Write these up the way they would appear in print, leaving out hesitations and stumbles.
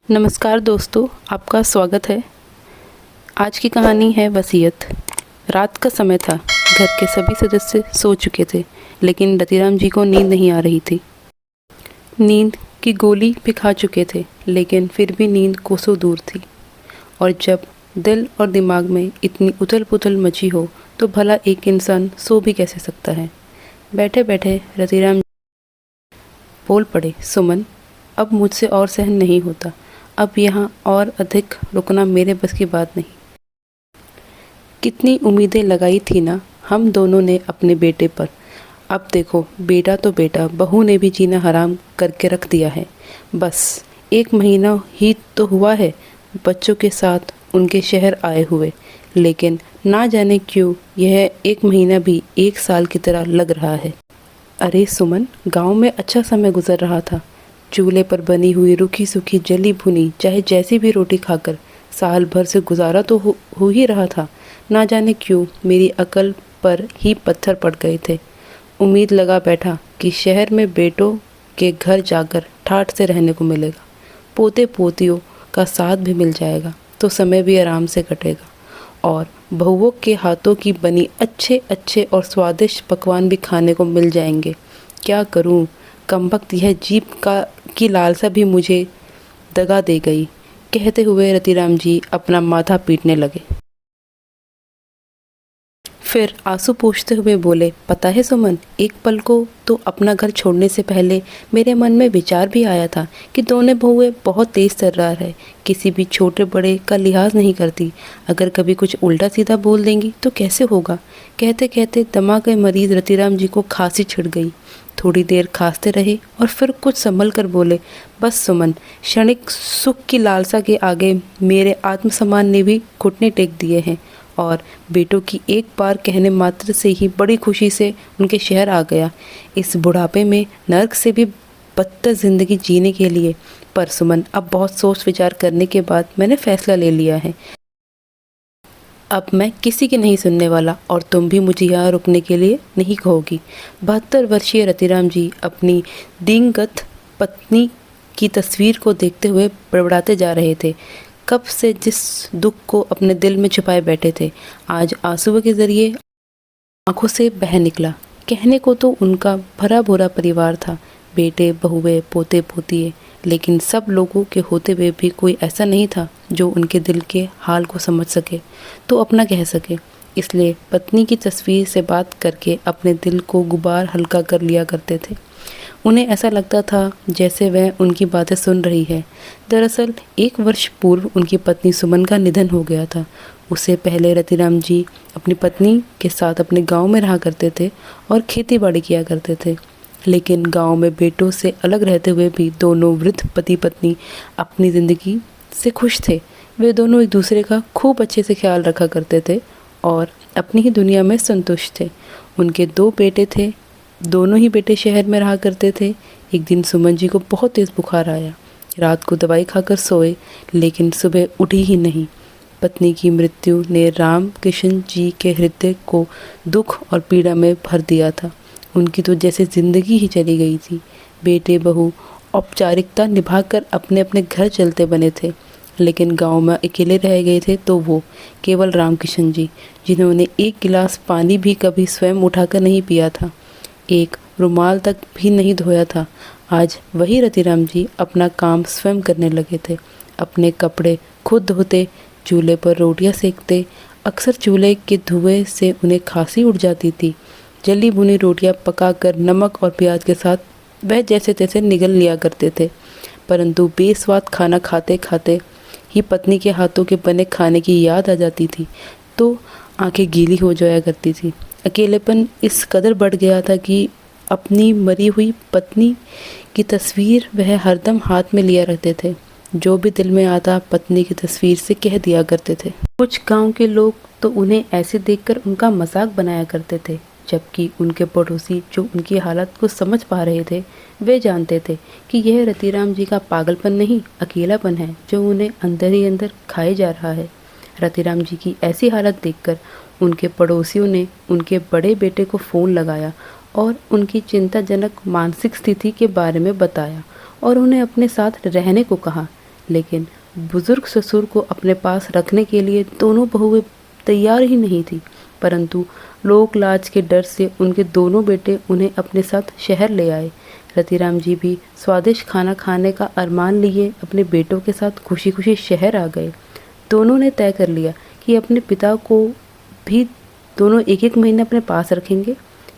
नमस्कार दोस्तों, आपका स्वागत है। आज की कहानी है वसीयत। रात का समय था। घर के सभी सदस्य सो चुके थे, लेकिन रतिराम जी को नींद नहीं आ रही थी। नींद की गोली भी खा चुके थे, लेकिन फिर भी नींद कोसों दूर थी। और जब दिल और दिमाग में इतनी उथल पुथल मची हो तो भला एक इंसान सो भी कैसे सकता है। बैठे बैठे रतिराम बोल पड़े, सुमन, अब मुझसे और सहन नहीं होता। अब यहाँ और अधिक रुकना मेरे बस की बात नहीं। कितनी उम्मीदें लगाई थी ना हम दोनों ने अपने बेटे पर। अब देखो, बेटा तो बेटा, बहू ने भी जीना हराम करके रख दिया है। बस 1 महीना ही तो हुआ है बच्चों के साथ उनके शहर आए हुए, लेकिन ना जाने क्यों यह 1 महीना भी 1 साल की तरह लग रहा है। अरे सुमन, गांव में अच्छा समय गुजर रहा था। चूल्हे पर बनी हुई रूखी सूखी जली भुनी चाहे जैसी भी रोटी खाकर साल भर से गुजारा तो हो ही रहा था। ना जाने क्यों मेरी अकल पर ही पत्थर पड़ गए थे। उम्मीद लगा बैठा कि शहर में बेटों के घर जाकर ठाठ से रहने को मिलेगा, पोते पोतियों का साथ भी मिल जाएगा तो समय भी आराम से कटेगा और बहुओं के हाथों की बनी अच्छे अच्छे और स्वादिष्ट पकवान भी खाने को मिल जाएंगे। क्या करूं, कमबख्त यह जीभ की लालसा भी मुझे दगा दे गई। कहते हुए रतिराम जी अपना माथा पीटने लगे। फिर आंसू पोंछते हुए बोले, पता है सुमन, एक पल को तो अपना घर छोड़ने से पहले मेरे मन में विचार भी आया था कि दोनों बहुएं बहुत तेज तर्रार है, किसी भी छोटे बड़े का लिहाज नहीं करती। अगर कभी कुछ उल्टा सीधा बोल देंगी तो कैसे होगा। कहते कहते दमा के मरीज रतिराम जी को खांसी छिड़ गई। थोड़ी देर खांसते रहे और फिर कुछ संभल कर बोले, बस सुमन, क्षणिक सुख की लालसा के आगे मेरे आत्मसम्मान ने भी घुटने टेक दिए हैं और बेटों की एक बार कहने मात्र से ही बड़ी खुशी से उनके शहर आ गया, इस बुढ़ापे में नर्क से भी बदतर ज़िंदगी जीने के लिए। पर सुमन, अब बहुत सोच विचार करने के बाद मैंने फैसला ले लिया है। अब मैं किसी की नहीं सुनने वाला और तुम भी मुझे यहाँ रुकने के लिए नहीं कहोगी। 72 वर्षीय रतिराम जी अपनी दिवंगत पत्नी की तस्वीर को देखते हुए बड़बड़ाते जा रहे थे। कब से जिस दुख को अपने दिल में छुपाए बैठे थे, आज आंसुओं के जरिए आंखों से बह निकला। कहने को तो उनका भरा भरा परिवार था, बेटे बहुएं पोते पोतिए, लेकिन सब लोगों के होते हुए भी कोई ऐसा नहीं था जो उनके दिल के हाल को समझ सके तो अपना कह सके। इसलिए पत्नी की तस्वीर से बात करके अपने दिल को गुबार हल्का कर लिया करते थे। उन्हें ऐसा लगता था जैसे वह उनकी बातें सुन रही है। दरअसल 1 वर्ष पूर्व उनकी पत्नी सुमन का निधन हो गया था। उससे पहले रतिराम जी अपनी पत्नी के साथ अपने गांव में रहा करते थे और खेती बाड़ी किया करते थे। लेकिन गांव में बेटों से अलग रहते हुए भी दोनों वृद्ध पति पत्नी अपनी ज़िंदगी से खुश थे। वे दोनों एक दूसरे का खूब अच्छे से ख्याल रखा करते थे और अपनी ही दुनिया में संतुष्ट थे। उनके 2 बेटे थे, दोनों ही बेटे शहर में रहा करते थे। एक दिन सुमन जी को बहुत तेज़ बुखार आया। रात को दवाई खाकर सोए, लेकिन सुबह उठी ही नहीं। पत्नी की मृत्यु ने राम किशन जी के हृदय को दुख और पीड़ा में भर दिया था। उनकी तो जैसे ज़िंदगी ही चली गई थी। बेटे बहू औपचारिकता निभाकर अपने अपने घर चलते बने थे, लेकिन गांव में अकेले रह गए थे तो वो केवल राम किशन जी, जिन्होंने एक गिलास पानी भी कभी स्वयं उठाकर नहीं पिया था, एक रुमाल तक भी नहीं धोया था। आज वही रतिराम जी अपना काम स्वयं करने लगे थे। अपने कपड़े खुद धोते, चूल्हे पर रोटियां सेकते। अक्सर चूल्हे के धुएं से उन्हें खांसी उठ जाती थी। जली भुनी रोटियां पकाकर नमक और प्याज के साथ वह जैसे तैसे निगल लिया करते थे। परंतु बेस्वाद खाना खाते खाते ही पत्नी के हाथों के बने खाने की याद आ जाती थी तो आंखें गीली हो जाया करती थी। अकेलेपन इस कदर बढ़ गया था कि अपनी मरी हुई पत्नी की तस्वीर वह हरदम हाथ में लिया रखते थे। जो भी दिल में आता पत्नी की तस्वीर से कह दिया करते थे। कुछ गांव के लोग तो उन्हें ऐसे देखकर उनका मजाक बनाया करते थे, जबकि उनके पड़ोसी जो उनकी हालत को समझ पा रहे थे वे जानते थे कि यह रतिराम जी का पागलपन नहीं, अकेलापन है जो उन्हें अंदर ही अंदर खाए जा रहा है। रतिराम जी की ऐसी हालत देखकर उनके पड़ोसियों ने उनके बड़े बेटे को फ़ोन लगाया और उनकी चिंताजनक मानसिक स्थिति के बारे में बताया और उन्हें अपने साथ रहने को कहा। लेकिन बुजुर्ग ससुर को अपने पास रखने के लिए दोनों बहुएं तैयार ही नहीं थी। परंतु लोक लाज के डर से उनके दोनों बेटे उन्हें अपने साथ शहर ले आए। रतिराम जी भी स्वादिष्ट खाना खाने का अरमान लिए अपने बेटों के साथ खुशी खुशी शहर आ गए। दोनों ने तय कर लिया कि अपने पिता को भी दोनों एक एक महीने अपने पास रखेंगे।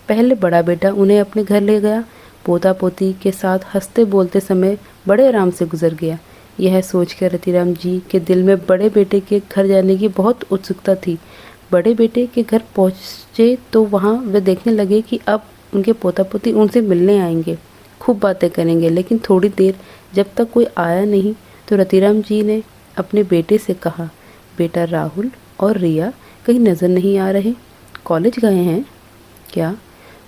पहले बड़ा बेटा उन्हें अपने घर ले गया। पोता पोती के साथ हंसते बोलते समय बड़े आराम से गुजर गया। यह सोचकर रतिराम जी के दिल में बड़े बेटे के घर जाने की बहुत उत्सुकता थी। बड़े बेटे के घर पहुँचे तो वहाँ वे देखने लगे कि अब उनके पोता पोती उनसे मिलने आएंगे, खूब बातें करेंगे। लेकिन थोड़ी देर जब तक कोई आया नहीं तो रतिराम जी ने अपने बेटे से कहा, बेटा राहुल और रिया कहीं नज़र नहीं आ रहे, कॉलेज गए हैं क्या?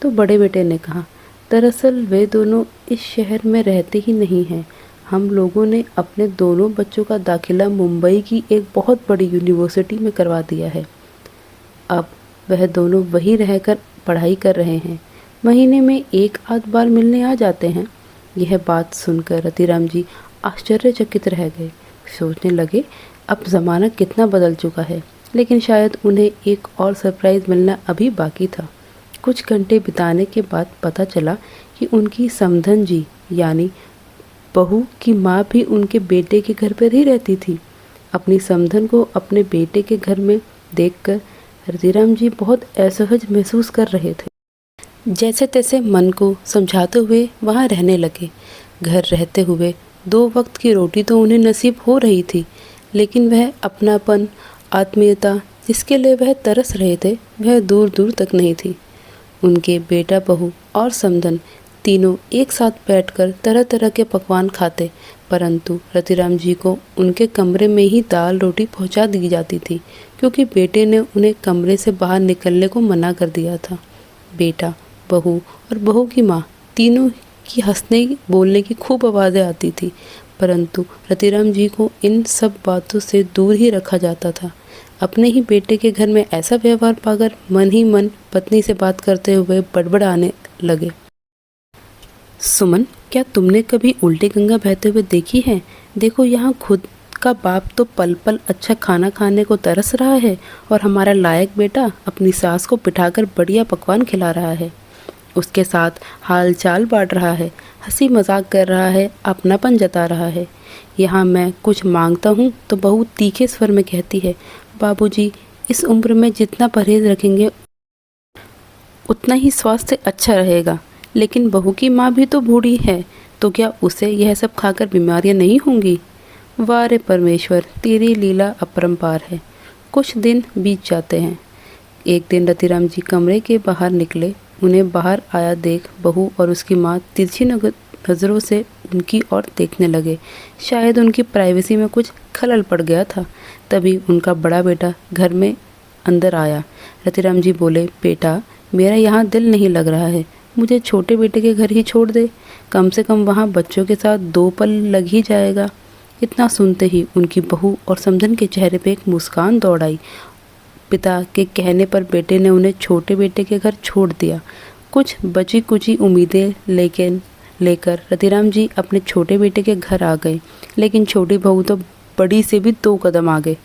तो बड़े बेटे ने कहा, दरअसल वे दोनों इस शहर में रहते ही नहीं हैं। हम लोगों ने अपने दोनों बच्चों का दाखिला मुंबई की एक बहुत बड़ी यूनिवर्सिटी में करवा दिया है। अब वह दोनों वहीं रहकर पढ़ाई कर रहे हैं। महीने में एक आध बार मिलने आ जाते हैं। यह बात सुनकर रतिराम जी आश्चर्यचकित रह गए। सोचने लगे अब ज़माना कितना बदल चुका है। लेकिन शायद उन्हें एक और सरप्राइज़ मिलना अभी बाकी था। कुछ घंटे बिताने के बाद पता चला कि उनकी समधन जी यानी बहू की माँ भी उनके बेटे के घर पर ही रहती थी। अपनी समधन को अपने बेटे के घर में देखकर रतिराम जी बहुत असहज महसूस कर रहे थे। जैसे तैसे मन को समझाते हुए वहाँ रहने लगे। घर रहते हुए 2 वक्त की रोटी तो उन्हें नसीब हो रही थी, लेकिन वह अपनापन, आत्मीयता जिसके लिए वह तरस रहे थे वह दूर दूर तक नहीं थी। उनके बेटा बहू और समधन तीनों एक साथ बैठकर तरह तरह के पकवान खाते, परंतु रतिराम जी को उनके कमरे में ही दाल रोटी पहुंचा दी जाती थी, क्योंकि बेटे ने उन्हें कमरे से बाहर निकलने को मना कर दिया था। बेटा, बहू और बहू की माँ तीनों की हंसने बोलने की खूब आवाज़ें आती थी, परंतु रतिराम जी को इन सब बातों से दूर ही रखा जाता था। अपने ही बेटे के घर में ऐसा व्यवहार पाकर मन ही मन पत्नी से बात करते हुए बड़बड़ाने लगे। सुमन, क्या तुमने कभी उल्टी गंगा बहते हुए देखी है? देखो, यहाँ खुद का बाप तो पल पल अच्छा खाना खाने को तरस रहा है और हमारा लायक बेटा अपनी सास को बिठाकर बढ़िया पकवान खिला रहा है, उसके साथ हाल चाल बांट रहा है, हंसी मजाक कर रहा है, अपनापन जता रहा है। यहाँ मैं कुछ मांगता हूँ तो बहू तीखे स्वर में कहती है, बाबूजी, इस उम्र में जितना परहेज रखेंगे उतना ही स्वास्थ्य अच्छा रहेगा। लेकिन बहू की माँ भी तो बूढ़ी है, तो क्या उसे यह सब खाकर बीमारियाँ नहीं होंगी? वाह रे परमेश्वर, तेरी लीला अपरंपार है। कुछ दिन बीत जाते हैं। एक दिन रतिराम जी कमरे के बाहर निकले। उन्हें बाहर आया देख बहू और उसकी माँ तिरछी नज़रों से उनकी ओर देखने लगे। शायद उनकी प्राइवेसी में कुछ खलल पड़ गया था। तभी उनका बड़ा बेटा घर में अंदर आया। रतिराम जी बोले, बेटा, मेरा यहाँ दिल नहीं लग रहा है, मुझे छोटे बेटे के घर ही छोड़ दे। कम से कम वहाँ बच्चों के साथ 2 पल लग ही जाएगा। इतना सुनते ही उनकी बहू और समधन के चेहरे पे एक मुस्कान दौड़ आई। पिता के कहने पर बेटे ने उन्हें छोटे बेटे के घर छोड़ दिया। कुछ बची कुची उम्मीदें लेकर रतिराम जी अपने छोटे बेटे के घर आ गए, लेकिन छोटी बहू तो बड़ी से भी 2 कदम आगे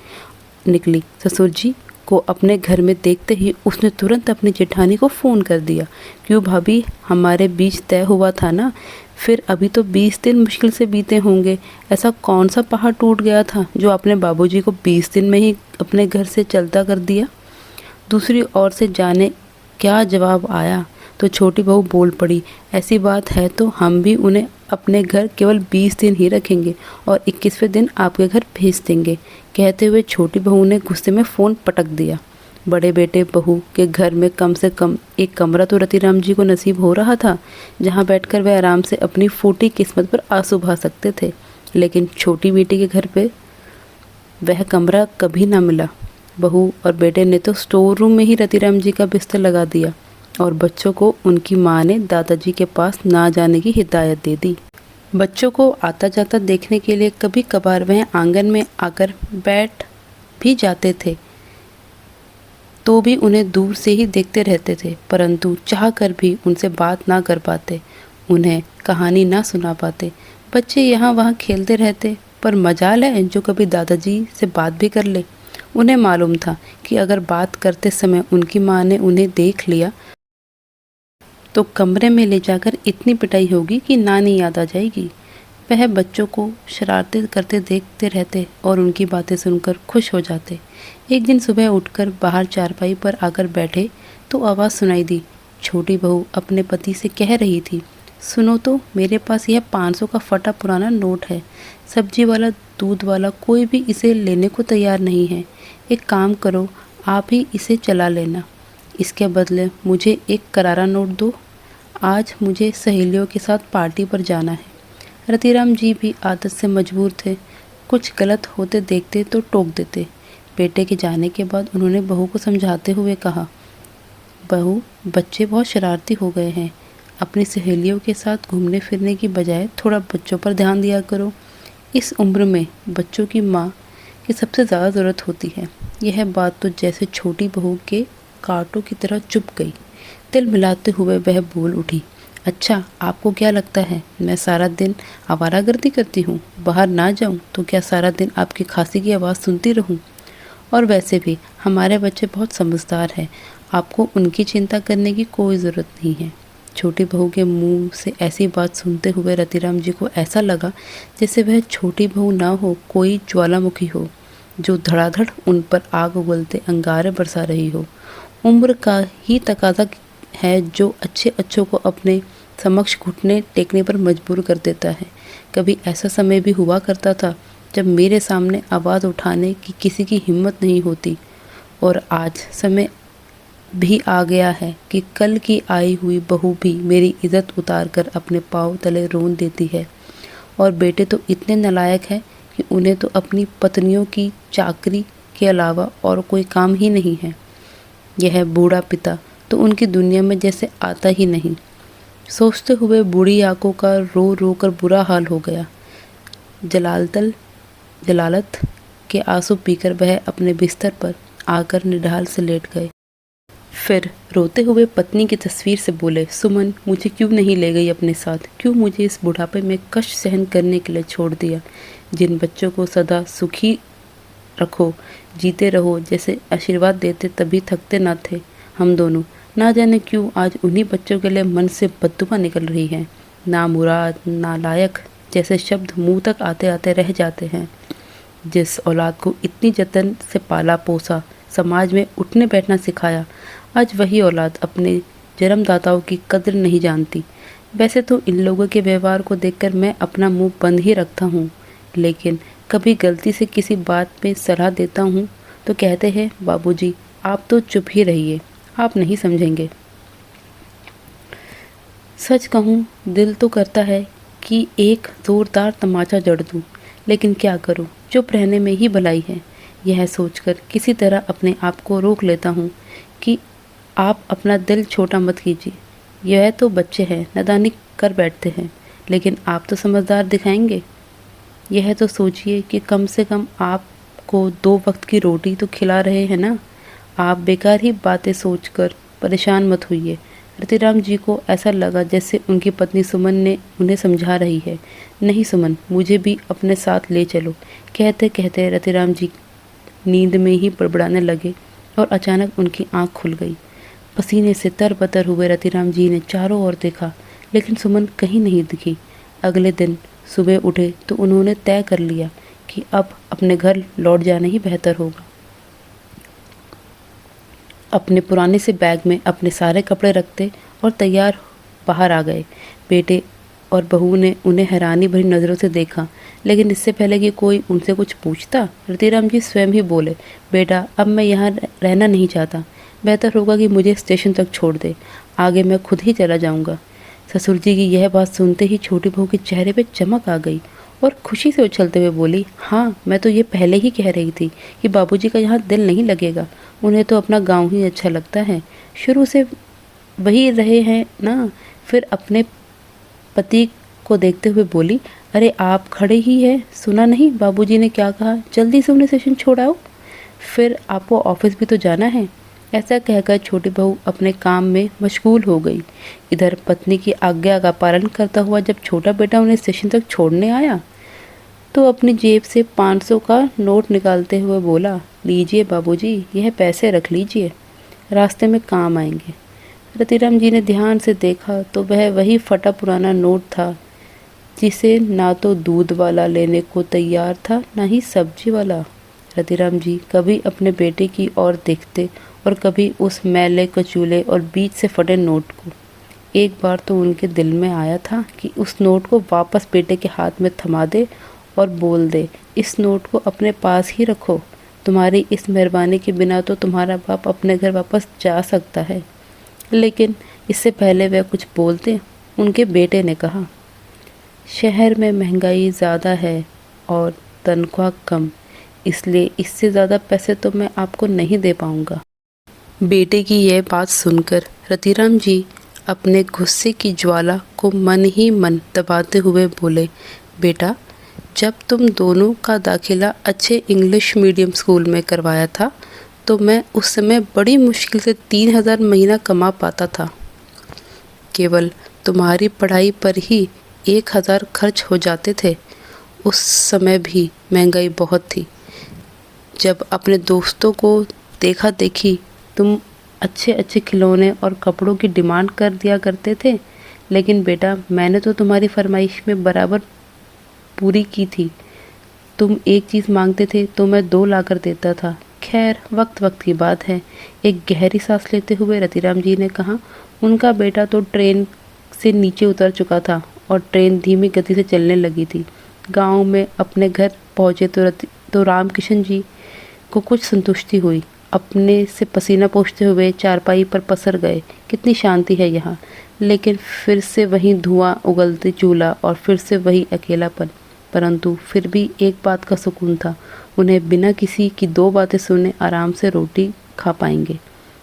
निकली। ससुर जी को अपने घर में देखते ही उसने तुरंत अपनी जेठानी को फ़ोन कर दिया। क्यों भाभी, हमारे बीच तय हुआ था ना, फिर अभी तो 20 दिन मुश्किल से बीते होंगे। ऐसा कौन सा पहाड़ टूट गया था जो आपने बाबूजी को 20 दिन में ही अपने घर से चलता कर दिया? दूसरी ओर से जाने क्या जवाब आया तो छोटी बहू बोल पड़ी, ऐसी बात है तो हम भी उन्हें अपने घर केवल 20 दिन ही रखेंगे और 21वें दिन आपके घर भेज देंगे। कहते हुए छोटी बहू ने गुस्से में फ़ोन पटक दिया। बड़े बेटे बहू के घर में कम से कम एक कमरा तो रतिराम जी को नसीब हो रहा था, जहां बैठकर वह आराम से अपनी फूटी किस्मत पर आंसू बहा सकते थे। लेकिन छोटी बेटी के घर पे वह कमरा कभी ना मिला। बहू और बेटे ने तो स्टोर रूम में ही रतिराम जी का बिस्तर लगा दिया और बच्चों को उनकी माँ ने दादाजी के पास ना जाने की हिदायत दे दी। बच्चों को आता जाता देखने के लिए कभी कभार वह आंगन में आकर बैठ भी जाते थे, तो भी उन्हें दूर से ही देखते रहते थे, परंतु चाह कर भी उनसे बात ना कर पाते, उन्हें कहानी ना सुना पाते। बच्चे यहाँ वहाँ खेलते रहते, पर मजाल है जो कभी दादाजी से बात भी कर ले। उन्हें मालूम था कि अगर बात करते समय उनकी माँ ने उन्हें देख लिया तो कमरे में ले जाकर इतनी पिटाई होगी कि नानी याद आ जाएगी। वह बच्चों को शरारतें करते देखते रहते और उनकी बातें सुनकर खुश हो जाते। एक दिन सुबह उठकर बाहर चारपाई पर आकर बैठे तो आवाज़ सुनाई दी। छोटी बहू अपने पति से कह रही थी, सुनो तो, मेरे पास यह 500 का फटा पुराना नोट है। सब्जी वाला, दूध वाला कोई भी इसे लेने को तैयार नहीं है। एक काम करो, आप ही इसे चला लेना। इसके बदले मुझे एक करारा नोट दो। आज मुझे सहेलियों के साथ पार्टी पर जाना है। रतिराम जी भी आदत से मजबूर थे। कुछ गलत होते देखते तो टोक देते। बेटे के जाने के बाद उन्होंने बहू को समझाते हुए कहा, बहू, बच्चे बहुत शरारती हो गए हैं। अपनी सहेलियों के साथ घूमने फिरने की बजाय थोड़ा बच्चों पर ध्यान दिया करो। इस उम्र में बच्चों की माँ की सबसे ज़्यादा ज़रूरत होती है। यह बात तो जैसे छोटी बहू के कांटों की तरह चुभ गई। तिल मिलाते हुए वह बोल उठी, अच्छा, आपको क्या लगता है मैं सारा दिन आवारागर्दी करती हूँ? बाहर ना जाऊँ तो क्या सारा दिन आपकी खांसी की आवाज़ सुनती रहूँ? और वैसे भी हमारे बच्चे बहुत समझदार हैं, आपको उनकी चिंता करने की कोई ज़रूरत नहीं है। छोटी बहू के मुंह से ऐसी बात सुनते हुए रतिराम जी को ऐसा लगा जैसे वह छोटी बहू ना हो, कोई ज्वालामुखी हो जो धड़ाधड़ उन पर आग उगलते अंगारे बरसा रही हो। उम्र का ही तकाजा है जो अच्छे अच्छों को अपने समक्ष घुटने टेकने पर मजबूर कर देता है। कभी ऐसा समय भी हुआ करता था जब मेरे सामने आवाज़ उठाने की किसी की हिम्मत नहीं होती, और आज समय भी आ गया है कि कल की आई हुई बहू भी मेरी इज्जत उतार कर अपने पाँव तले रोन देती है। और बेटे तो इतने नालायक हैं कि उन्हें तो अपनी पत्नियों की चाकरी के अलावा और कोई काम ही नहीं है। यह बूढ़ा पिता तो उनकी दुनिया में जैसे आता ही नहीं। सोचते हुए बूढ़ी आंखों का रो रो कर बुरा हाल हो गया। जलालत के आंसू पीकर वह अपने बिस्तर पर आकर निढाल से लेट गए। फिर रोते हुए पत्नी की तस्वीर से बोले, सुमन, मुझे क्यों नहीं ले गई अपने साथ? क्यों मुझे इस बुढ़ापे में कष्ट सहन करने के लिए छोड़ दिया? जिन बच्चों को सदा सुखी रखो, जीते रहो जैसे आशीर्वाद देते तभी थकते ना थे हम दोनों। ना जाने क्यों आज उन्हीं बच्चों के लिए मन से बददुआ निकल रही है। नामुराद, नालायक जैसे शब्द मुंह तक आते आते रह जाते हैं। जिस औलाद को इतनी जतन से पाला पोसा, समाज में उठने बैठना सिखाया, आज वही औलाद अपने जन्मदाताओं की कद्र नहीं जानती। वैसे तो इन लोगों के व्यवहार को देखकर मैं अपना मुंह बंद ही रखता हूँ, लेकिन कभी गलती से किसी बात में सलाह देता हूँ तो कहते हैं, बाबूजी आप तो चुप ही रहिए, आप नहीं समझेंगे। सच कहूँ दिल तो करता है कि एक ज़ोरदार तमाचा जड़ दूँ, लेकिन क्या करूँ, चुप रहने में ही भलाई है। यह सोचकर किसी तरह अपने आप को रोक लेता हूँ कि आप अपना दिल छोटा मत कीजिए। यह तो बच्चे हैं, नादानी कर बैठते हैं, लेकिन आप तो समझदार दिखाएंगे। यह तो सोचिए कि कम से कम आपको 2 वक्त की रोटी तो खिला रहे हैं ना। आप बेकार ही बातें सोचकर परेशान मत होइए। रतिराम जी को ऐसा लगा जैसे उनकी पत्नी सुमन ने उन्हें समझा रही है। नहीं सुमन, मुझे भी अपने साथ ले चलो। कहते कहते रतिराम जी नींद में ही बड़बड़ाने लगे और अचानक उनकी आंख खुल गई। पसीने से तरबतर हुए रतिराम जी ने चारों ओर देखा, लेकिन सुमन कहीं नहीं दिखी। अगले दिन सुबह उठे तो उन्होंने तय कर लिया कि अब अपने घर लौट जाना ही बेहतर होगा। अपने पुराने से बैग में अपने सारे कपड़े रखते और तैयार बाहर आ गए। बेटे और बहू ने उन्हें हैरानी भरी नज़रों से देखा, लेकिन इससे पहले कि कोई उनसे कुछ पूछता, रतिराम जी स्वयं ही बोले, बेटा अब मैं यहाँ रहना नहीं चाहता। बेहतर होगा कि मुझे स्टेशन तक छोड़ दे, आगे मैं खुद ही चला जाऊँगा। ससुर जी की यह बात सुनते ही छोटी बहू के चेहरे पे चमक आ गई और खुशी से उछलते हुए बोली, हाँ, मैं तो ये पहले ही कह रही थी कि बाबूजी का यहाँ दिल नहीं लगेगा। उन्हें तो अपना गांव ही अच्छा लगता है, शुरू से वही रहे हैं ना। फिर अपने पति को देखते हुए बोली, अरे आप खड़े ही हैं, सुना नहीं बाबूजी ने क्या कहा? जल्दी से उन्हें स्टेशन छोड़ाओ, फिर आपको ऑफिस भी तो जाना है। ऐसा कहकर छोटी बहू अपने काम में मशगूल हो गई। इधर पत्नी की आज्ञा का पालन करता हुआ जब छोटा बेटा उन्हें स्टेशन तक छोड़ने आया तो अपनी जेब से 500 का नोट निकालते हुए बोला, लीजिए बाबूजी, यह पैसे रख लीजिए, रास्ते में काम आएंगे। रतिराम जी ने ध्यान से देखा तो वह वही फटा पुराना नोट था जिसे ना तो दूध वाला लेने को तैयार था, ना ही सब्जी वाला। रतिराम जी कभी अपने बेटे की ओर देखते और कभी उस मैले कचूले और बीच से फटे नोट को। एक बार तो उनके दिल में आया था कि उस नोट को वापस बेटे के हाथ में थमा दे और बोल दे, इस नोट को अपने पास ही रखो, तुम्हारी इस मेहरबानी के बिना तो तुम्हारा बाप अपने घर वापस जा सकता है। लेकिन इससे पहले वह कुछ बोलते, उनके बेटे ने कहा, शहर में महंगाई ज़्यादा है और तनख्वाह कम, इसलिए इससे ज़्यादा पैसे तो मैं आपको नहीं दे पाऊँगा। बेटे की यह बात सुनकर रतिराम जी अपने गुस्से की ज्वाला को मन ही मन दबाते हुए बोले, बेटा, जब तुम दोनों का दाखिला अच्छे इंग्लिश मीडियम स्कूल में करवाया था तो मैं उस समय बड़ी मुश्किल से 3,000 महीना कमा पाता था। केवल तुम्हारी पढ़ाई पर ही 1,000 खर्च हो जाते थे। उस समय भी महंगाई बहुत थी। जब अपने दोस्तों को देखा देखी तुम अच्छे अच्छे खिलौने और कपड़ों की डिमांड कर दिया करते थे, लेकिन बेटा मैंने तो तुम्हारी फरमाइश में बराबर पूरी की थी। तुम एक चीज़ मांगते थे तो मैं 2 लाकर देता था। खैर वक्त वक्त की बात है। एक गहरी सांस लेते हुए रतिराम जी ने कहा, उनका बेटा तो ट्रेन से नीचे उतर चुका था और ट्रेन धीमी गति से चलने लगी थी। गांव में अपने घर पहुँचे तो रामकिशन जी को कुछ संतुष्टि हुई। अपने से पसीना पोंछते हुए चारपाई पर पसर गए। कितनी शांति है यहाँ। लेकिन फिर से वही धुआं उगलती चूल्हा और फिर से वही अकेलापन। परंतु फिर भी एक बात का सुकून था, उन्हें बिना किसी की 2 बातें सुने आराम से रोटी खा पाएंगे।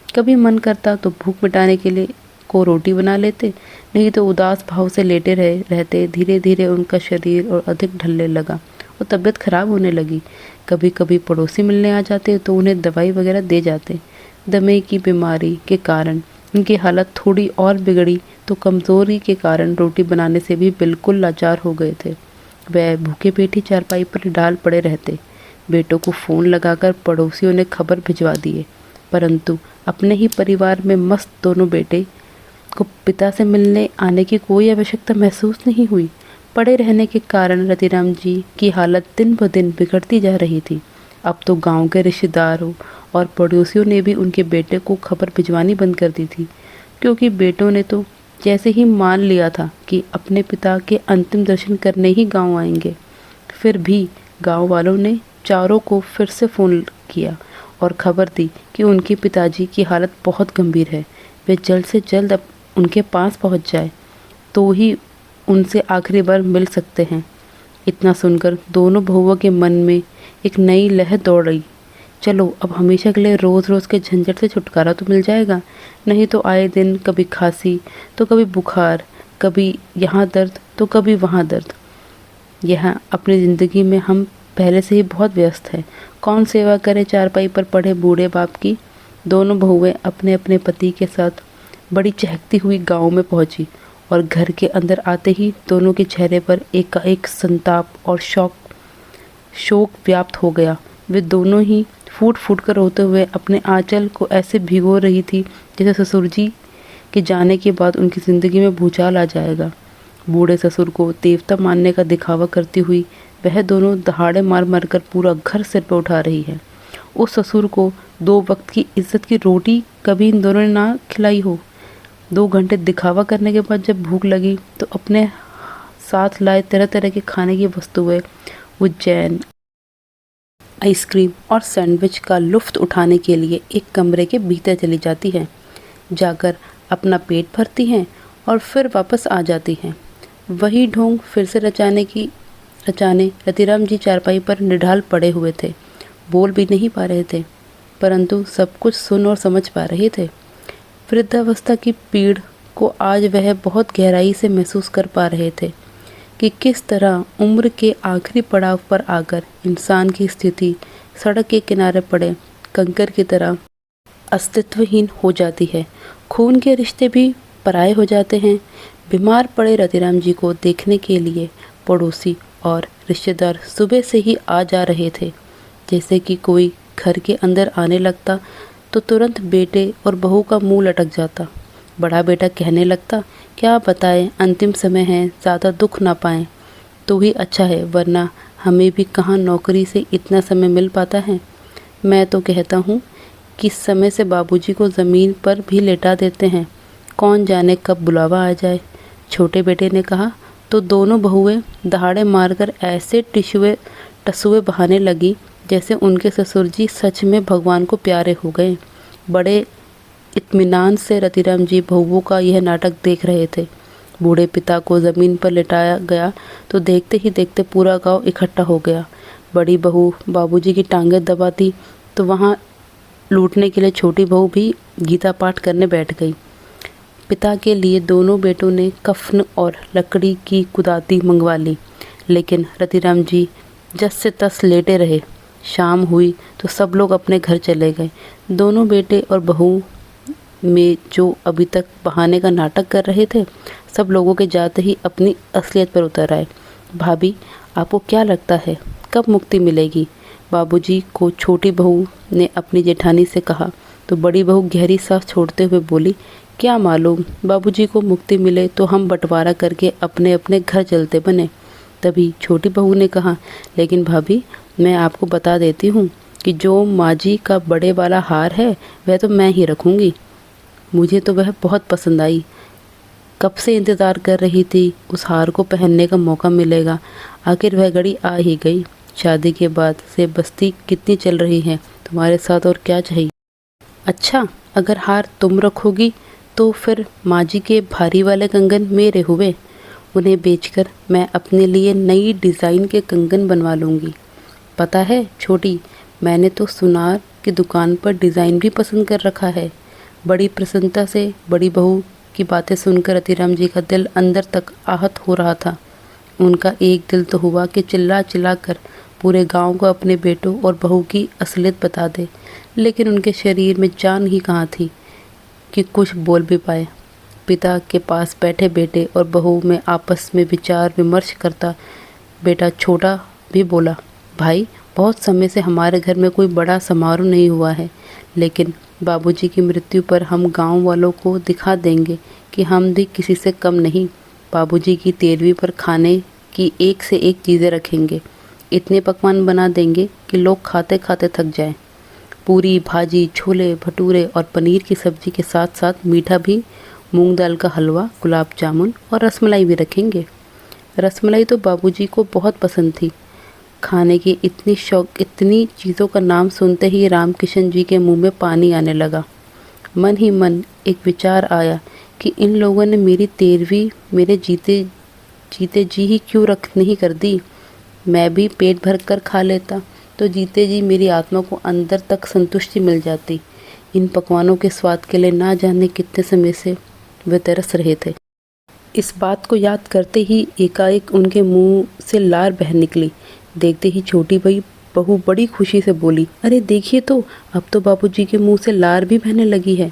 कभी मन करता तो भूख मिटाने के लिए को रोटी बना लेते, नहीं तो उदास भाव से लेटे रहते। धीरे धीरे उनका शरीर और अधिक ढलने लगा और तबीयत खराब होने लगी। कभी कभी पड़ोसी मिलने आ जाते तो उन्हें दवाई वगैरह दे जाते। दमे की बीमारी के कारण उनकी हालत थोड़ी और बिगड़ी तो कमज़ोरी के कारण रोटी बनाने से भी बिल्कुल लाचार हो गए थे। वह भूखे पेट ही चारपाई पर डाल पड़े रहते। बेटों को फ़ोन लगाकर पड़ोसियों ने खबर भिजवा दिए, परंतु अपने ही परिवार में मस्त दोनों बेटे को पिता से मिलने आने की कोई आवश्यकता महसूस नहीं हुई। पड़े रहने के कारण रतिराम जी की हालत दिन ब दिन बिगड़ती जा रही थी। अब तो गांव के रिश्तेदारों और पड़ोसियों ने भी उनके बेटे को खबर भिजवानी बंद कर दी थी, क्योंकि बेटों ने तो जैसे ही मान लिया था कि अपने पिता के अंतिम दर्शन करने ही गांव आएंगे। फिर भी गांव वालों ने चारों को फिर से फ़ोन किया और खबर दी कि उनके पिताजी की हालत बहुत गंभीर है। वे जल्द से जल्द अब उनके पास पहुंच जाए तो ही उनसे आखिरी बार मिल सकते हैं। इतना सुनकर दोनों बहुओं के मन में एक नई लहर दौड़ रही। चलो अब हमेशा के लिए रोज़ रोज़ के झंझट से छुटकारा तो मिल जाएगा, नहीं तो आए दिन कभी खांसी तो कभी बुखार, कभी यहाँ दर्द तो कभी वहाँ दर्द। यहाँ अपनी ज़िंदगी में हम पहले से ही बहुत व्यस्त हैं, कौन सेवा करे चारपाई पर पड़े बूढ़े बाप की। दोनों बहुएं अपने अपने पति के साथ बड़ी चहकती हुई गांव में पहुंची और घर के अंदर आते ही दोनों के चेहरे पर एक संताप और शोक व्याप्त हो गया। वे दोनों ही फूट फूट कर रोते हुए अपने आंचल को ऐसे भिगो रही थी जैसे ससुर जी के जाने के बाद उनकी ज़िंदगी में भूचाल आ जाएगा। बूढ़े ससुर को देवता मानने का दिखावा करती हुई वह दोनों दहाड़े मार मार कर पूरा घर सिर पर उठा रही है। उस ससुर को 2 वक्त की इज्जत की रोटी कभी इन दोनों ने ना खिलाई हो। 2 घंटे दिखावा करने के बाद जब भूख लगी तो अपने साथ लाए तरह तरह के खाने की वस्तुएं, उज्जैन, आइसक्रीम और सैंडविच का लुफ्त उठाने के लिए एक कमरे के भीतर चली जाती हैं। जाकर अपना पेट भरती हैं और फिर वापस आ जाती हैं। वही ढोंग फिर से रचाने रतिराम जी चारपाई पर निढाल पड़े हुए थे। बोल भी नहीं पा रहे थे, परंतु सब कुछ सुन और समझ पा रहे थे। वृद्धावस्था की पीड़ को आज वह बहुत गहराई से महसूस कर पा रहे थे कि किस तरह उम्र के आखिरी पड़ाव पर आकर इंसान की स्थिति सड़क के किनारे पड़े कंकर की तरह अस्तित्वहीन हो जाती है। खून के रिश्ते भी पराये हो जाते हैं। बीमार पड़े रतिराम जी को देखने के लिए पड़ोसी और रिश्तेदार सुबह से ही आ जा रहे थे। जैसे कि कोई घर के अंदर आने लगता तो तुरंत बेटे और बहू का मुंह लटक जाता। बड़ा बेटा कहने लगता, क्या बताएं, अंतिम समय है, ज़्यादा दुख ना पाएं तो ही अच्छा है, वरना हमें भी कहाँ नौकरी से इतना समय मिल पाता है। मैं तो कहता हूँ कि समय से बाबूजी को ज़मीन पर भी लेटा देते हैं, कौन जाने कब बुलावा आ जाए। छोटे बेटे ने कहा तो दोनों बहुएं दहाड़े मारकर ऐसे टसुए बहाने लगी जैसे उनके ससुर जी सच में भगवान को प्यारे हो गए। बड़े इत्मीनान से रतिराम जी बहुओं का यह नाटक देख रहे थे। बूढ़े पिता को ज़मीन पर लेटाया गया तो देखते ही देखते पूरा गांव इकट्ठा हो गया। बड़ी बहू बाबूजी की टांगें दबाती तो वहाँ लूटने के लिए छोटी बहू भी गीता पाठ करने बैठ गई। पिता के लिए दोनों बेटों ने कफन और लकड़ी की कुदाती मंगवा ली, लेकिन रतिराम जी जस से तस लेटे रहे। शाम हुई तो सब लोग अपने घर चले गए। दोनों बेटे और बहू में जो अभी तक बहाने का नाटक कर रहे थे, सब लोगों के जाते ही अपनी असलियत पर उतर आए। भाभी, आपको क्या लगता है कब मुक्ति मिलेगी? बाबूजी को छोटी बहू ने अपनी जेठानी से कहा तो बड़ी बहू गहरी सांस छोड़ते हुए बोली, क्या मालूम, बाबूजी को मुक्ति मिले तो हम बंटवारा करके अपने अपने घर चलते बने। तभी छोटी बहू ने कहा, लेकिन भाभी, मैं आपको बता देती हूँ कि जो माजी का बड़े वाला हार है वह तो मैं ही रखूँगी। मुझे तो वह बहुत पसंद आई, कब से इंतज़ार कर रही थी उस हार को पहनने का मौका मिलेगा। आखिर वह घड़ी आ ही गई। शादी के बाद से बस्ती कितनी चल रही है तुम्हारे साथ, और क्या चाहिए? अच्छा, अगर हार तुम रखोगी तो फिर माजी के भारी वाले कंगन मेरे हुए। उन्हें बेचकर मैं अपने लिए नई डिज़ाइन के कंगन बनवा लूँगी। पता है छोटी, मैंने तो सुनार की दुकान पर डिज़ाइन भी पसंद कर रखा है। बड़ी प्रसन्नता से बड़ी बहू की बातें सुनकर रतिराम जी का दिल अंदर तक आहत हो रहा था। उनका एक दिल तो हुआ कि चिल्ला चिल्ला कर पूरे गांव को अपने बेटों और बहू की असलियत बता दे, लेकिन उनके शरीर में जान ही कहाँ थी कि कुछ बोल भी पाए। पिता के पास बैठे बेटे और बहू में आपस में विचार विमर्श करता बेटा छोटा भी बोला, भाई, बहुत समय से हमारे घर में कोई बड़ा समारोह नहीं हुआ है, लेकिन बाबूजी की मृत्यु पर हम गांव वालों को दिखा देंगे कि हम भी किसी से कम नहीं। बाबूजी की 13वीं पर खाने की एक से एक चीज़ें रखेंगे, इतने पकवान बना देंगे कि लोग खाते खाते थक जाएं। पूरी भाजी, छोले भटूरे और पनीर की सब्ज़ी के साथ साथ मीठा भी, मूंग दाल का हलवा, गुलाब जामुन और रसमलाई भी रखेंगे। रसमलाई तो बाबूजी को बहुत पसंद थी। खाने की इतनी चीज़ों का नाम सुनते ही रामकिशन जी के मुंह में पानी आने लगा। मन ही मन एक विचार आया कि इन लोगों ने मेरी 13वीं मेरे जीते जी ही क्यों नहीं कर दी। मैं भी पेट भर कर खा लेता तो जीते जी मेरी आत्मा को अंदर तक संतुष्टि मिल जाती। इन पकवानों के स्वाद के लिए ना जाने कितने समय से वे तरस रहे थे। इस बात को याद करते ही एकाएक उनके मुंह से लार बह निकली। देखते ही छोटी बहू बड़ी खुशी से बोली, अरे देखिए तो, अब तो बाबूजी के मुंह से लार भी बहने लगी है।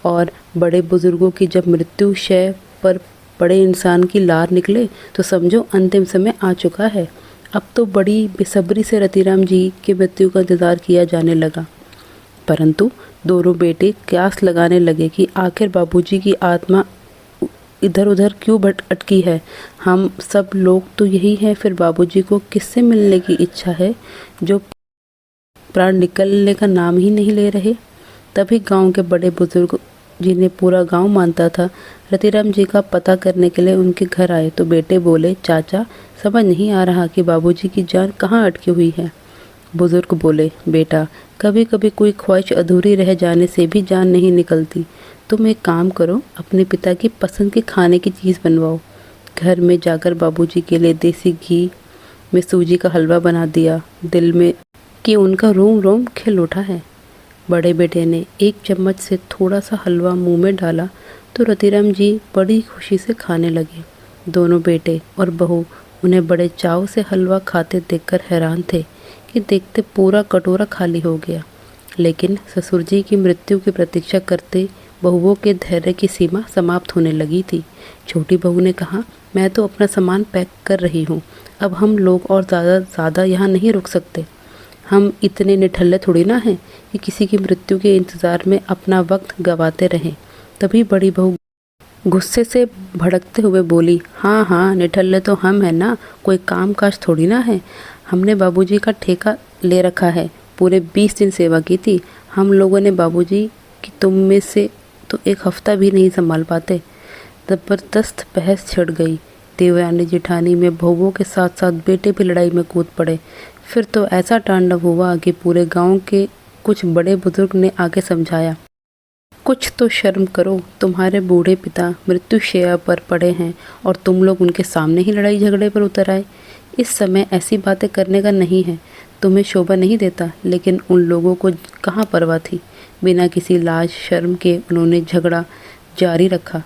और बड़े बुजुर्गों की जब मृत्यु शय पर बड़े इंसान की लार निकले तो समझो अंतिम समय आ चुका है। अब तो बड़ी बेसब्री से रतिराम जी की मृत्यु का इंतज़ार किया जाने लगा। परंतु दोनों बेटे क्यास लगाने लगे कि आखिर बाबूजी की आत्मा इधर उधर क्यों अटकी है। हम सब लोग तो यही हैं, फिर बाबूजी को किससे मिलने की इच्छा है जो प्राण निकलने का नाम ही नहीं ले रहे। तभी गांव के बड़े बुजुर्ग, जिन्हें पूरा गांव मानता था, रतिराम जी का पता करने के लिए उनके घर आए तो बेटे बोले, चाचा, समझ नहीं आ रहा कि बाबूजी की जान कहाँ अटकी हुई है। बुजुर्ग बोले, बेटा, कभी कभी कोई ख्वाहिश अधूरी रह जाने से भी जान नहीं निकलती। तुम एक काम करो, अपने पिता की पसंद के खाने की चीज़ बनवाओ। घर में जाकर बाबूजी के लिए देसी घी में सूजी का हलवा बना दिया। दिल में कि उनका रोम रोम खिल उठा है। बड़े बेटे ने एक चम्मच से थोड़ा सा हलवा मुंह में डाला तो रतिराम जी बड़ी खुशी से खाने लगे। दोनों बेटे और बहू उन्हें बड़े चाव से हलवा खाते देखकर हैरान थे कि देखते पूरा कटोरा खाली हो गया। लेकिन ससुर जी की मृत्यु की प्रतीक्षा करते बहुओं के धैर्य की सीमा समाप्त होने लगी थी। छोटी बहू ने कहा, मैं तो अपना सामान पैक कर रही हूँ, अब हम लोग और ज़्यादा यहाँ नहीं रुक सकते। हम इतने निठल्ले थोड़ी ना हैं कि किसी की मृत्यु के इंतज़ार में अपना वक्त गंवाते रहें। तभी बड़ी बहू गुस्से से भड़कते हुए बोली, हाँ हाँ, निठल्ले तो हम हैं ना, कोई काम काज थोड़ी ना है। हमने बाबूजी का ठेका ले रखा है, पूरे 20 दिन सेवा की थी। हम लोगों ने बाबूजी कि तुम में से तो एक हफ्ता भी नहीं संभाल पाते। ज़बरदस्त बहस छिड़ गई। देवयानी जेठानी में बहुओं के साथ साथ बेटे भी लड़ाई में कूद पड़े। फिर तो ऐसा तांडव हुआ कि पूरे गांव के कुछ बड़े बुजुर्ग ने आके समझाया, कुछ तो शर्म करो, तुम्हारे बूढ़े पिता मृत्युशैया पर पड़े हैं और तुम लोग उनके सामने ही लड़ाई झगड़े पर उतर आए। इस समय ऐसी बातें करने का नहीं है, तुम्हें शोभा नहीं देता। लेकिन उन लोगों को कहाँ परवाह थी। बिना किसी लाज शर्म के उन्होंने झगड़ा जारी रखा।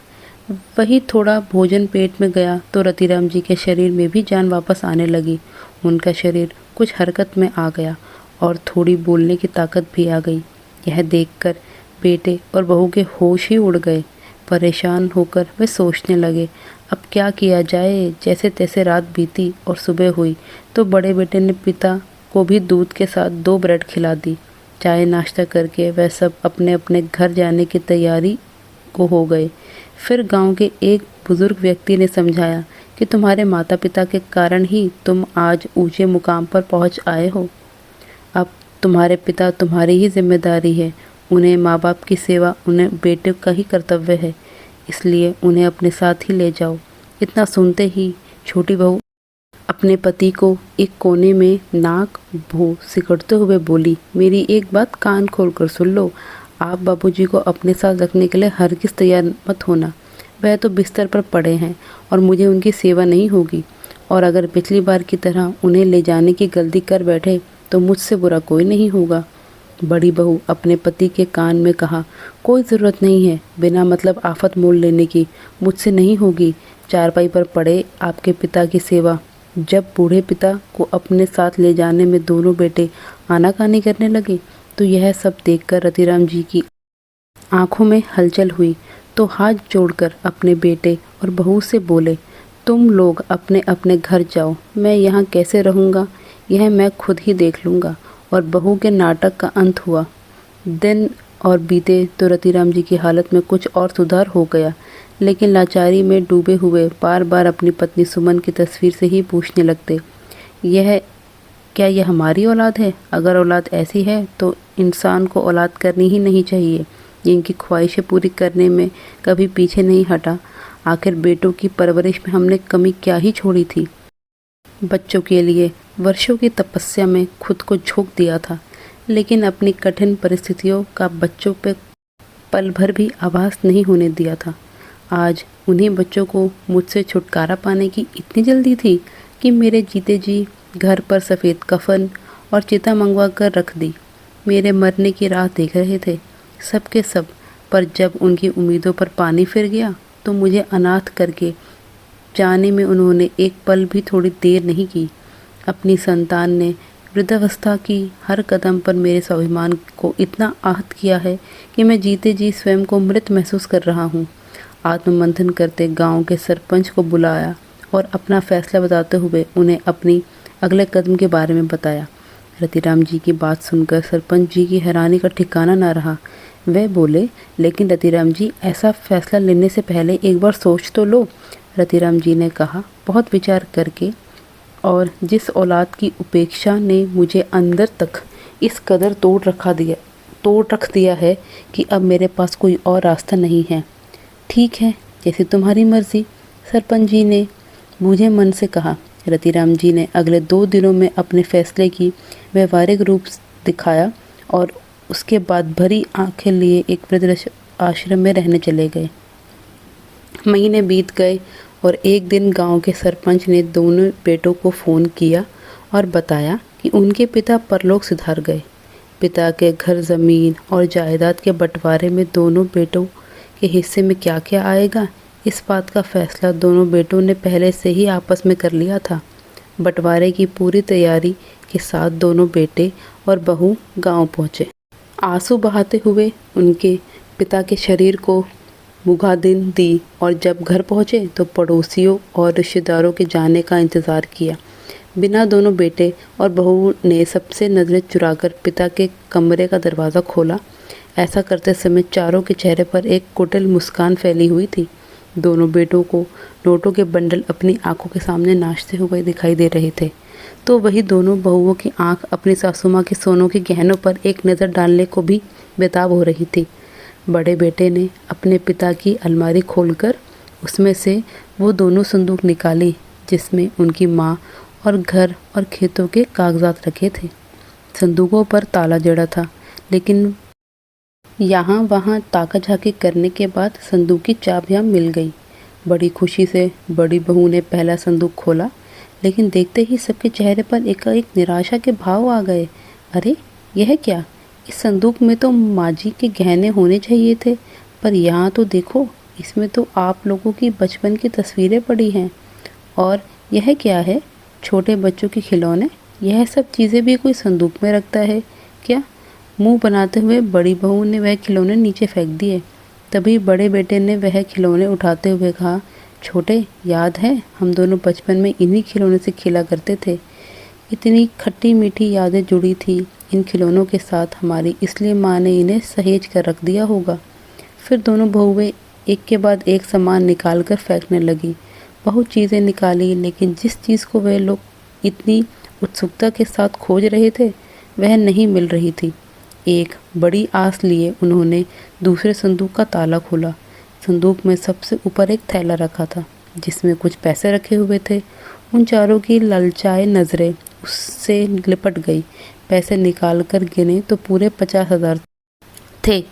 वही थोड़ा भोजन पेट में गया तो रतिराम जी के शरीर में भी जान वापस आने लगी। उनका शरीर कुछ हरकत में आ गया और थोड़ी बोलने की ताकत भी आ गई। यह देखकर बेटे और बहू के होश ही उड़ गए। परेशान होकर वे सोचने लगे, अब क्या किया जाए। जैसे तैसे रात बीती और सुबह हुई तो बड़े बेटे ने पिता को भी दूध के साथ 2 ब्रेड खिला दी। चाय नाश्ता करके वह सब अपने अपने घर जाने की तैयारी को हो गए। फिर गांव के एक बुजुर्ग व्यक्ति ने समझाया कि तुम्हारे माता पिता के कारण ही तुम आज ऊंचे मुकाम पर पहुंच आए हो। अब तुम्हारे पिता तुम्हारी ही जिम्मेदारी है। उन्हें माँ बाप की सेवा उन्हें बेटे का ही कर्तव्य है, इसलिए उन्हें अपने साथ ही ले जाओ। इतना सुनते ही छोटी बहू अपने पति को एक कोने में नाक भों सिकुड़ते हुए बोली, मेरी एक बात कान खोल कर सुन लो। आप बाबूजी को अपने साथ रखने के लिए हरगिज़ तैयार मत होना। वह तो बिस्तर पर पड़े हैं और मुझे उनकी सेवा नहीं होगी। और अगर पिछली बार की तरह उन्हें ले जाने की गलती कर बैठे तो मुझसे बुरा कोई नहीं होगा। बड़ी बहू अपने पति के कान में कहा, कोई ज़रूरत नहीं है बिना मतलब आफत मोल लेने की, मुझसे नहीं होगी। चारपाई पर पड़े आपके पिता की सेवा। जब बूढ़े पिता को अपने साथ ले जाने में दोनों बेटे आनाकानी करने लगे तो यह सब देखकर रतिराम जी की आंखों में हलचल हुई, तो हाथ जोड़कर अपने बेटे और बहू से बोले, तुम लोग अपने अपने घर जाओ, मैं यहाँ कैसे रहूँगा यह मैं खुद ही देख लूँगा। और बहू के नाटक का अंत हुआ। दिन और बीते तो रतिराम जी की हालत में कुछ और सुधार हो गया, लेकिन लाचारी में डूबे हुए बार बार अपनी पत्नी सुमन की तस्वीर से ही पूछने लगते, क्या यह हमारी औलाद है? अगर औलाद ऐसी है तो इंसान को औलाद करनी ही नहीं चाहिए। जिनकी ख्वाहिशें पूरी करने में कभी पीछे नहीं हटा। आखिर बेटों की परवरिश में हमने कमी क्या ही छोड़ी थी। बच्चों के लिए वर्षों की तपस्या में खुद को झोंक दिया था, लेकिन अपनी कठिन परिस्थितियों का बच्चों पे पल भर भी आभास नहीं होने दिया था। आज उन्हीं बच्चों को मुझसे छुटकारा पाने की इतनी जल्दी थी कि मेरे जीते जी घर पर सफ़ेद कफन और चिता मंगवा कर रख दी। मेरे मरने की राह देख रहे थे सबके सब, पर जब उनकी उम्मीदों पर पानी फिर गया तो मुझे अनाथ करके जाने में उन्होंने एक पल भी थोड़ी देर नहीं की। अपनी संतान ने वृद्धावस्था की हर कदम पर मेरे स्वाभिमान को इतना आहत किया है कि मैं जीते जी स्वयं को मृत महसूस कर रहा हूँ। आत्ममंथन करते गांव के सरपंच को बुलाया और अपना फैसला बताते हुए उन्हें अपनी अगले कदम के बारे में बताया। रतिराम जी की बात सुनकर सरपंच जी की हैरानी का ठिकाना न रहा। वह बोले, लेकिन रतिराम जी, ऐसा फैसला लेने से पहले एक बार सोच तो लो। रतिराम जी ने कहा, बहुत विचार करके, और जिस औलाद की उपेक्षा ने मुझे अंदर तक इस कदर तोड़ रख दिया है कि अब मेरे पास कोई और रास्ता नहीं है। ठीक है, जैसे तुम्हारी मर्जी, सरपंच जी ने मुझे मन से कहा। रतिराम जी ने अगले 2 दिनों में अपने फैसले की व्यवहारिक रूप दिखाया और उसके बाद भरी आंखें लिए एक वृद्ध आश्रम में रहने चले गए। महीने बीत गए और एक दिन गांव के सरपंच ने दोनों बेटों को फ़ोन किया और बताया कि उनके पिता परलोक सिधार गए। पिता के घर ज़मीन और जायदाद के बंटवारे में दोनों बेटों के हिस्से में क्या क्या आएगा, इस बात का फैसला दोनों बेटों ने पहले से ही आपस में कर लिया था। बंटवारे की पूरी तैयारी के साथ दोनों बेटे और बहू गांव पहुँचे। आंसू बहाते हुए उनके पिता के शरीर को मुगादिन दी और जब घर पहुँचे तो पड़ोसियों और रिश्तेदारों के जाने का इंतज़ार किया। बिना दोनों बेटे और बहू ने सबसे नज़रें चुराकर पिता के कमरे का दरवाज़ा खोला। ऐसा करते समय चारों के चेहरे पर एक कुटिल मुस्कान फैली हुई थी। दोनों बेटों को नोटों के बंडल अपनी आंखों के सामने नाचते हुए दिखाई दे रहे थे, तो वही दोनों बहुओं की आंख अपनी सासू माँ के सोनों के गहनों पर एक नज़र डालने को भी बेताब हो रही थी। बड़े बेटे ने अपने पिता की अलमारी खोलकर उसमें से वो दोनों संदूक निकाली जिसमें उनकी माँ और घर और खेतों के कागजात रखे थे। संदूकों पर ताला जड़ा था, लेकिन यहाँ वहाँ ताका झाकी करने के बाद संदूक की चाबियाँ मिल गई। बड़ी खुशी से बड़ी बहू ने पहला संदूक खोला, लेकिन देखते ही सबके चेहरे पर एकाएक निराशा के भाव आ गए। अरे यह क्या? इस संदूक में तो माँ जी के गहने होने चाहिए थे, पर यहाँ तो देखो, इसमें तो आप लोगों की बचपन की तस्वीरें पड़ी हैं। और यह क्या है? छोटे बच्चों के खिलौने? यह सब चीज़ें भी कोई संदूक में रखता है क्या? मुंह बनाते हुए बड़ी बहू ने वह खिलौने नीचे फेंक दिए। तभी बड़े बेटे ने वह खिलौने उठाते हुए कहा, छोटे, याद है हम दोनों बचपन में इन्हीं खिलौने से खेला करते थे। इतनी खट्टी मीठी यादें जुड़ी थी इन खिलौनों के साथ हमारी, इसलिए माँ ने इन्हें सहेज कर रख दिया होगा। फिर दोनों बहुएं एक के बाद एक सामान निकाल कर फेंकने लगी। बहुत चीज़ें निकाली, लेकिन जिस चीज़ को वे लोग इतनी उत्सुकता के साथ खोज रहे थे वह नहीं मिल रही थी। एक बड़ी आस लिए उन्होंने दूसरे संदूक का ताला खोला। संदूक में सबसे ऊपर एक थैला रखा था जिसमें कुछ पैसे रखे हुए थे। उन चारों की ललचाए नज़रें उससे लिपट गई। पैसे निकाल कर गिने तो पूरे 50,000 थे।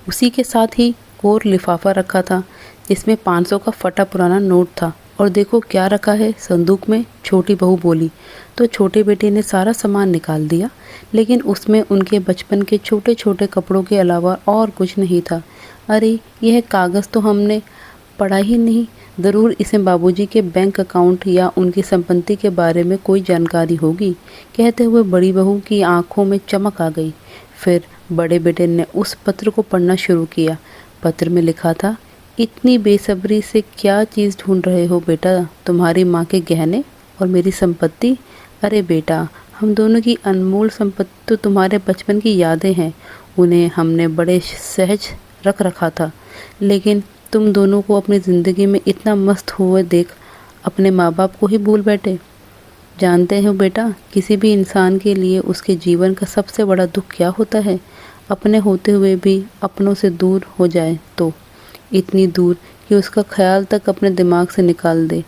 उसी के साथ ही और लिफाफा रखा था जिसमें 500 का फटा पुराना नोट था। और देखो क्या रखा है संदूक में, छोटी बहू बोली। तो छोटे बेटे ने सारा सामान निकाल दिया, लेकिन उसमें उनके बचपन के छोटे छोटे कपड़ों के अलावा और कुछ नहीं था। अरे यह कागज़ तो हमने पढ़ा ही नहीं, ज़रूर इसे बाबूजी के बैंक अकाउंट या उनकी संपत्ति के बारे में कोई जानकारी होगी। कहते हुए बड़ी बहू की आंखों में चमक आ गई। फिर बड़े बेटे ने उस पत्र को पढ़ना शुरू किया। पत्र में लिखा था, इतनी बेसब्री से क्या चीज़ ढूंढ रहे हो बेटा? तुम्हारी माँ के गहने और मेरी संपत्ति? अरे बेटा, हम दोनों की अनमोल संपत्ति तो तुम्हारे बचपन की यादें हैं। उन्हें हमने बड़े सहज रख रखा था, लेकिन तुम दोनों को अपनी ज़िंदगी में इतना मस्त हुए देख अपने माँ बाप को ही भूल बैठे। जानते हो बेटा, किसी भी इंसान के लिए उसके जीवन का सबसे बड़ा दुख क्या होता है? अपने होते हुए भी अपनों से दूर हो जाए, तो इतनी दूर कि उसका ख्याल तक अपने दिमाग से निकाल दे।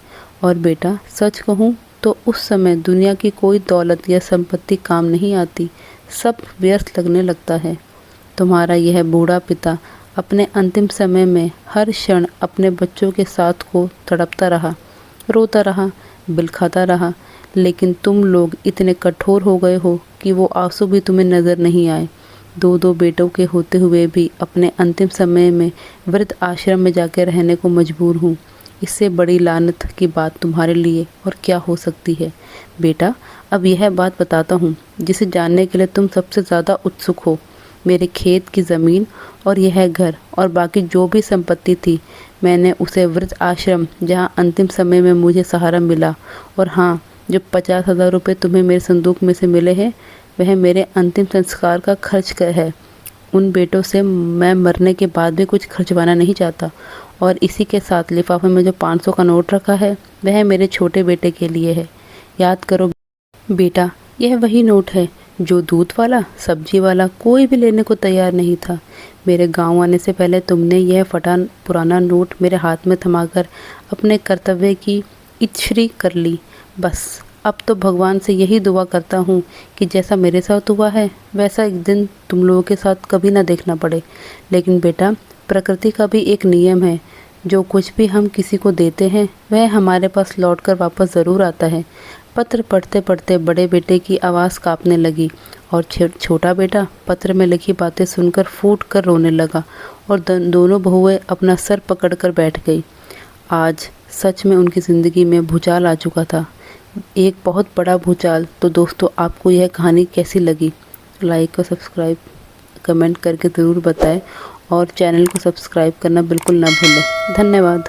और बेटा, सच कहूँ तो उस समय दुनिया की कोई दौलत या संपत्ति काम नहीं आती, सब व्यर्थ लगने लगता है। तुम्हारा यह बूढ़ा पिता अपने अंतिम समय में हर क्षण अपने बच्चों के साथ को तड़पता रहा, रोता रहा, बिलखाता रहा, लेकिन तुम लोग इतने कठोर हो गए हो कि वो आंसू भी तुम्हें नज़र नहीं आए। दो दो बेटों के होते हुए भी अपने अंतिम समय में वृद्ध आश्रम में जाकर रहने को मजबूर हूँ। इससे बड़ी लानत की बात तुम्हारे लिए और क्या हो सकती है? बेटा, अब यह बात बताता हूँ जिसे जानने के लिए तुम सबसे ज़्यादा उत्सुक हो। मेरे खेत की ज़मीन और यह घर और बाकी जो भी संपत्ति थी, मैंने उसे वृद्ध आश्रम, जहाँ अंतिम समय में मुझे सहारा मिला, और हाँ, जो 50,000 रुपये तुम्हें मेरे संदूक में से मिले हैं, वह मेरे अंतिम संस्कार का खर्च है। उन बेटों से मैं मरने के बाद भी कुछ खर्चवाना नहीं चाहता। और इसी के साथ लिफाफे में जो 500 का नोट रखा है वह मेरे छोटे बेटे के लिए है। याद करो बेटा, यह वही नोट है जो दूध वाला, सब्जी वाला कोई भी लेने को तैयार नहीं था। मेरे गांव आने से पहले तुमने यह फटा पुराना नोट मेरे हाथ में थमाकर अपने कर्तव्य की इच्छा कर ली। बस अब तो भगवान से यही दुआ करता हूँ कि जैसा मेरे साथ हुआ है वैसा एक दिन तुम लोगों के साथ कभी ना देखना पड़े। लेकिन बेटा, प्रकृति का भी एक नियम है, जो कुछ भी हम किसी को देते हैं वह हमारे पास लौटकर वापस ज़रूर आता है। पत्र पढ़ते पढ़ते बड़े बेटे की आवाज़ कांपने लगी और छोटा बेटा पत्र में लिखी बातें सुनकर फूट कर रोने लगा और दोनों बहुएं अपना सर पकड़कर बैठ गई। आज सच में उनकी ज़िंदगी में भूचाल आ चुका था, एक बहुत बड़ा भूचाल। तो दोस्तों, आपको यह कहानी कैसी लगी? लाइक और सब्सक्राइब कमेंट करके ज़रूर बताएं और चैनल को सब्सक्राइब करना बिल्कुल ना भूलें। धन्यवाद।